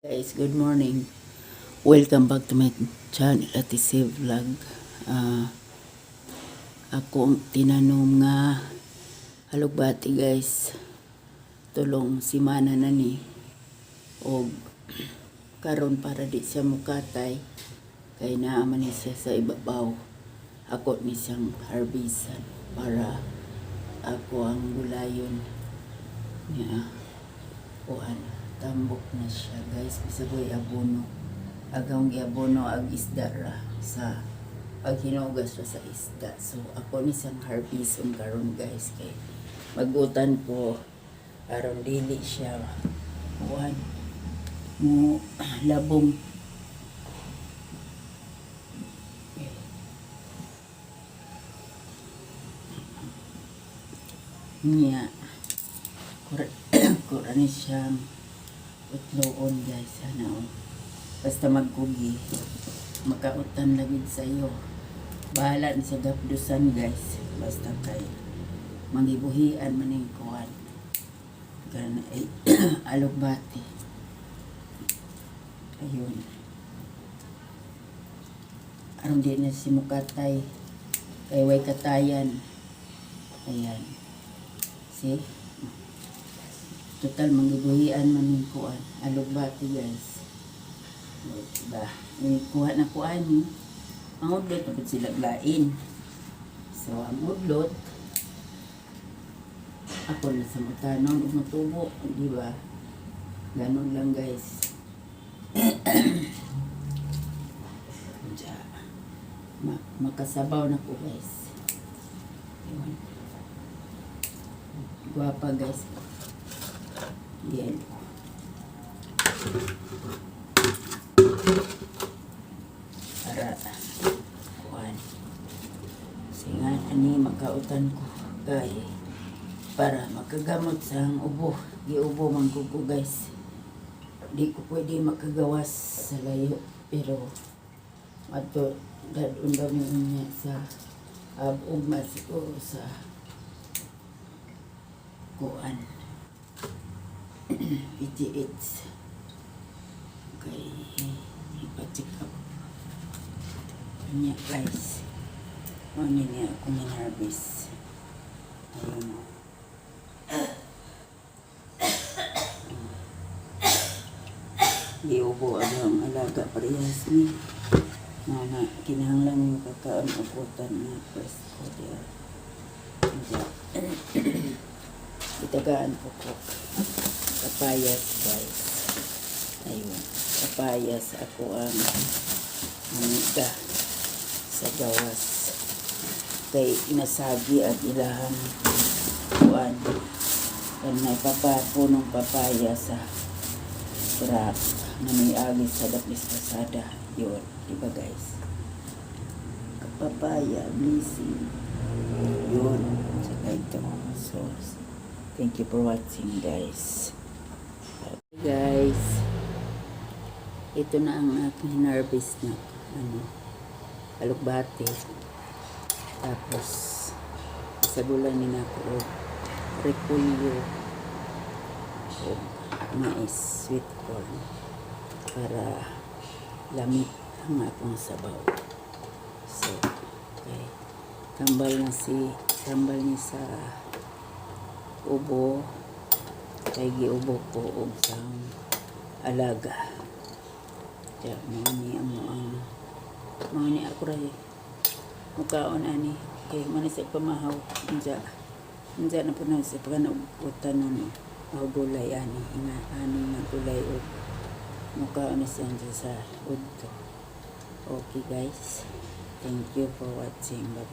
Guys, good morning. Welcome back to my channel at Isi Vlog. Ako tinanom nga halugbati guys. Tulong si mana na ni. O karon para di siya mukatay. Kay naaman ni siya sa ibabaw. Ako ni siyang harbisan para ako ang gulayon niya. Tambok na siya guys, bisagoy abono agaw giabono ag isda ra sa paghinugas ra sa isda. So ako ni sang harvison karon guys, kay magutan ko aron dili siya kuan mo labong. Niya kurani siyang utloon guys, basta magkugi makautan lagid sa iyo, bahala ni sa gapdusan guys, basta kay magibuhian maning kuan kana ay alugbati. Ayun, aron di na si mukatay kay way katayan. Ayan, see, total manggibuhian man yung kuan alugbati guys, diba? Kuha na kuan ni ang udlot dapat sila lain. So ang udlot ako na sa mutanon ug matubo, diba? Ganon lang guys. Makasabaw na ko guys. Ayun, guwapa guys. Yan. Para kuan singa ani makautan ko kay para makagamot sa ubo. Giubo man ko guys, di ko pwede makagawas sa layo, pero ato dadun niya sa ugma siguro sa kuan PTH. Okay, ipacheck up niya guys. Ano niya ako minarvest. Ayun, giubo ang alaga parehas ni na kinahanglan yung kakaon uputan na first ko diya. Itagaan ko papayas guys. Ayun, papayas ako ang amiga sa gawas kay nasagi at ilahang kuan kan may papapunong papaya sa truck na may agis sa dapis pasada. Yun, diba guys, papaya blessing yun. Saka ito, so thank you for watching guys. Guys, ito na ang aking hinarvest na alugbati. Tapos sagulan ni ako repolyo o mais, sweet corn para lamig ang akong sabaw. So okay, tambal ni sa ubo kay giubo ko og sang alaga. Kaya mo ni ako ray mukaon ani kay manisig pamahaw unja na po na sa paganabutan no gulay ani nga gulay og mukaon ni siya sa udto. Okay guys, thank you for watching. Bye bye.